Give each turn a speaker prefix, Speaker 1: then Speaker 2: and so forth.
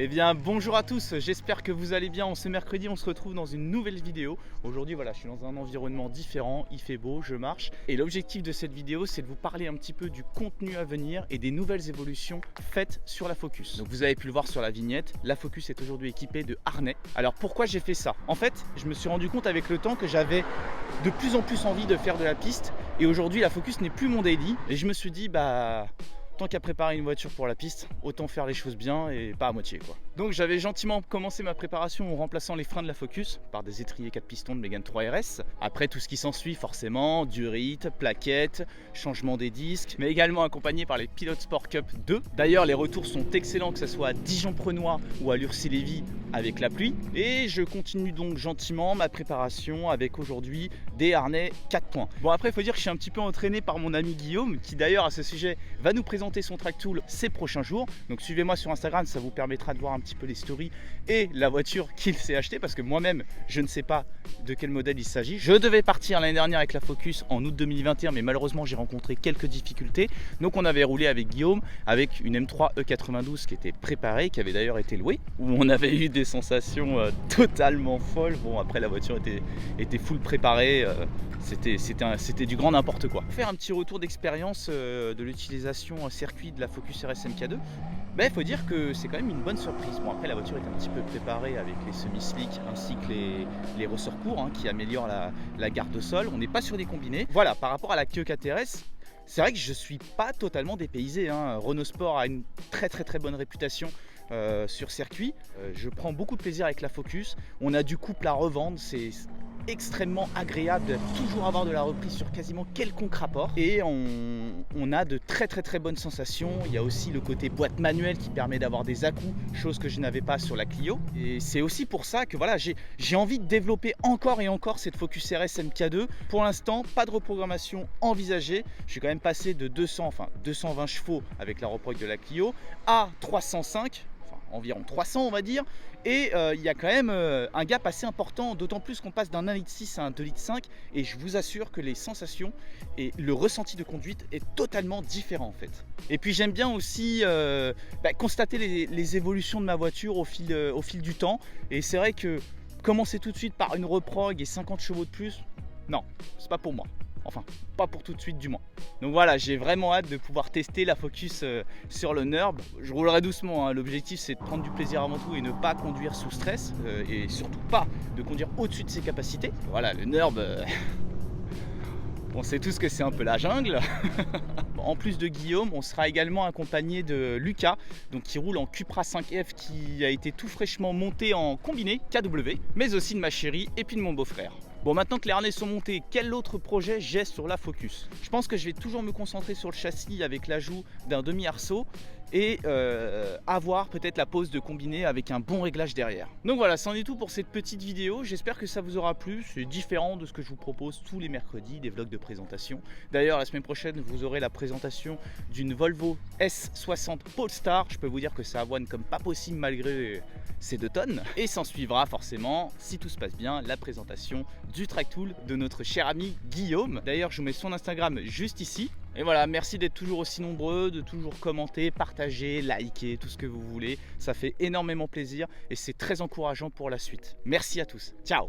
Speaker 1: Eh bien bonjour à tous, j'espère que vous allez bien. En ce mercredi on se retrouve dans une nouvelle vidéo. Aujourd'hui voilà, je suis dans un environnement différent, il fait beau, je marche. Et l'objectif de cette vidéo c'est de vous parler un petit peu du contenu à venir et des nouvelles évolutions faites sur la Focus. Donc vous avez pu le voir sur la vignette, la Focus est aujourd'hui équipée de harnais. Alors pourquoi j'ai fait ça? En fait je me suis rendu compte avec le temps que j'avais de plus en plus envie de faire de la piste. Et aujourd'hui la Focus n'est plus mon daily. Et je me suis dit tant qu'à préparer une voiture pour la piste, autant faire les choses bien et pas à moitié quoi. Donc j'avais gentiment commencé ma préparation en remplaçant les freins de la Focus par des étriers 4 pistons de Mégane 3 RS. Après tout ce qui s'ensuit forcément, durite, plaquettes, changement des disques, mais également accompagné par les Pilote Sport Cup 2. D'ailleurs les retours sont excellents, que ce soit à Dijon-Prenois ou à Lurcy-Lévy avec la pluie. Et je continue donc gentiment ma préparation avec aujourd'hui des harnais 4 points. Bon après il faut dire que je suis un petit peu entraîné par mon ami Guillaume qui d'ailleurs à ce sujet va nous présenter son track tool ces prochains jours. Donc suivez-moi sur Instagram, ça vous permettra de voir un petit peu les stories et la voiture qu'il s'est achetée, parce que moi-même je ne sais pas de quel modèle il s'agit. Je devais partir l'année dernière avec la Focus en août 2021, mais malheureusement j'ai rencontré quelques difficultés. Donc on avait roulé avec Guillaume avec une M3 E92 qui était préparée, qui avait d'ailleurs été louée, où on avait eu des sensations totalement folles. Bon après la voiture était full préparée, c'était du grand n'importe quoi. Pour faire un petit retour d'expérience de l'utilisation circuit de la Focus RS MK2, il faut dire que c'est quand même une bonne surprise. Bon après la voiture est un petit peu préparée avec les semi-slicks ainsi que les ressorts courts qui améliorent la garde au sol. On n'est pas sur des combinés. Voilà, par rapport à la Clio 4RS, c'est vrai que je suis pas totalement dépaysé. Renault Sport a une très bonne réputation sur circuit. Je prends beaucoup de plaisir avec la Focus. On a du couple à revendre, c'est extrêmement agréable de toujours avoir de la reprise sur quasiment quelconque rapport, et on a de très bonnes sensations. Il y a aussi le côté boîte manuelle qui permet d'avoir des à-coups, chose que je n'avais pas sur la Clio, et c'est aussi pour ça que voilà, j'ai envie de développer encore et encore cette Focus RS MK2. Pour l'instant pas de reprogrammation envisagée. Je suis quand même passé de 220 chevaux avec la reprog de la Clio à 305, environ 300 on va dire, et il y a quand même un gap assez important, d'autant plus qu'on passe d'un 1,6 litre à un 2,5 litres, et je vous assure que les sensations et le ressenti de conduite est totalement différent en fait. Et puis j'aime bien aussi constater les évolutions de ma voiture au fil du temps, et c'est vrai que commencer tout de suite par une reprog et 50 chevaux de plus, non, c'est pas pour moi. Enfin, pas pour tout de suite du moins. Donc voilà, j'ai vraiment hâte de pouvoir tester la Focus sur le NURB. Je roulerai doucement, l'objectif c'est de prendre du plaisir avant tout et ne pas conduire sous stress, et surtout pas de conduire au-dessus de ses capacités. Voilà, le NURB, on sait tous que c'est un peu la jungle. En plus de Guillaume, on sera également accompagné de Lucas, donc qui roule en Cupra 5F, qui a été tout fraîchement monté en combiné KW, mais aussi de ma chérie et puis de mon beau-frère. Bon, maintenant que les harnais sont montés, quel autre projet j'ai sur la Focus? Je pense que je vais toujours me concentrer sur le châssis avec l'ajout d'un demi-arceau et avoir peut-être la pose de combiné avec un bon réglage derrière. Donc voilà, c'en est tout pour cette petite vidéo. J'espère que ça vous aura plu. C'est différent de ce que je vous propose tous les mercredis, des vlogs de présentation. D'ailleurs la semaine prochaine vous aurez la présentation d'une Volvo S60 Polestar. Je peux vous dire que ça avoine comme pas possible malgré ces 2 tonnes. Et s'en suivra forcément, si tout se passe bien, la présentation du track tool de notre cher ami Guillaume. D'ailleurs je vous mets son Instagram juste ici. Et voilà, merci d'être toujours aussi nombreux, de toujours commenter, partager, liker, tout ce que vous voulez. Ça fait énormément plaisir et c'est très encourageant pour la suite. Merci à tous. Ciao!